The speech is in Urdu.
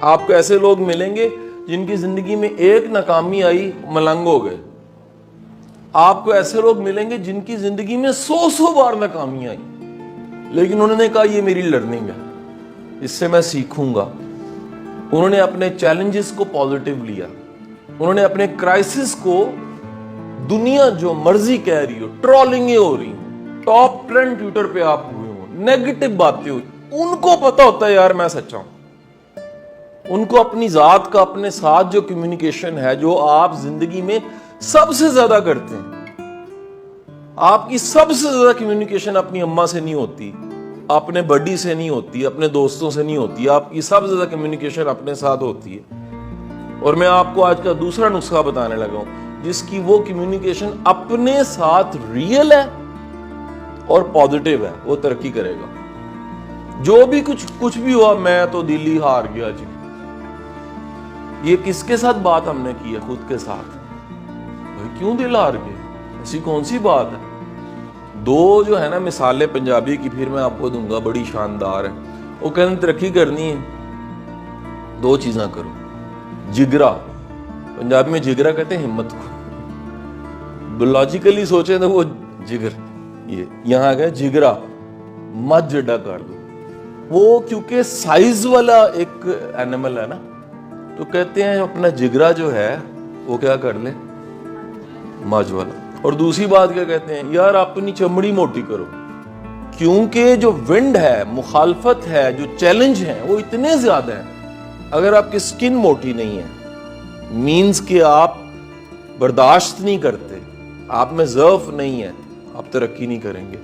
آپ کو ایسے لوگ ملیں گے جن کی زندگی میں ایک ناکامی آئی ملنگ ہو گئے. آپ کو ایسے لوگ ملیں گے جن کی زندگی میں 100 بار ناکامی آئی لیکن انہوں نے کہا یہ میری لرننگ ہے, اس سے میں سیکھوں گا. انہوں نے اپنے چیلنجز کو پازیٹیو لیا, انہوں نے اپنے کرائسس کو, دنیا جو مرضی کہہ رہی ہو, ٹرولنگیں ہو رہی ہوں, ٹاپ ٹرینڈ ٹویٹر پہ آپ ہوئے ہوں, نیگیٹو باتیں ہوئی, ان کو پتا ہوتا ہے یار میں سچا ہوں. ان کو اپنی ذات کا اپنے ساتھ جو کمیونیکیشن ہے, جو آپ زندگی میں سب سے زیادہ کرتے ہیں, آپ کی سب سے زیادہ کمیونیکیشن اپنی اماں سے نہیں ہوتی, اپنے بڈی سے نہیں ہوتی, اپنے دوستوں سے نہیں ہوتی, آپ کی سب سے زیادہ کمیونیکیشن اپنے ساتھ ہوتی ہے. اور میں آپ کو آج کا دوسرا نسخہ بتانے لگا ہوں جس کی وہ کمیونیکیشن اپنے ساتھ ریئل ہے اور پازیٹیو ہے, وہ ترقی کرے گا. جو بھی کچھ بھی ہوا, میں تو دل ہی ہار گیا جی. یہ کس کے ساتھ بات ہم نے کی ہے؟ خود کے ساتھ. بھائی کیوں دل ہار گئے؟ ایسی کون سی بات ہے؟ دو جو ہے نا مثالیں پنجابی کی پھر میں آپ کو دوں گا, بڑی شاندار ہے. وہ کہتے ہیں ترقی کرنی ہے, دو چیزاں کرو. جگرا, پنجابی میں جگرا کہتے ہیں ہمت کو. لاجیکلی سوچیں تو وہ جگر, یہ یہاں گئے جگرا, مت جڈا کر دو. وہ کیونکہ سائز والا ایک اینیمل ہے نا, تو کہتے ہیں اپنا جگرا جو ہے وہ کیا کر لے, ماج والا. اور دوسری بات کیا کہتے ہیں, یار اپنی چمڑی موٹی کرو, کیونکہ جو ونڈ ہے, مخالفت ہے, جو چیلنج ہیں وہ اتنے زیادہ ہیں. اگر آپ کی سکن موٹی نہیں ہے, مینز کہ آپ برداشت نہیں کرتے, آپ میں ضعف نہیں ہے, آپ ترقی نہیں کریں گے.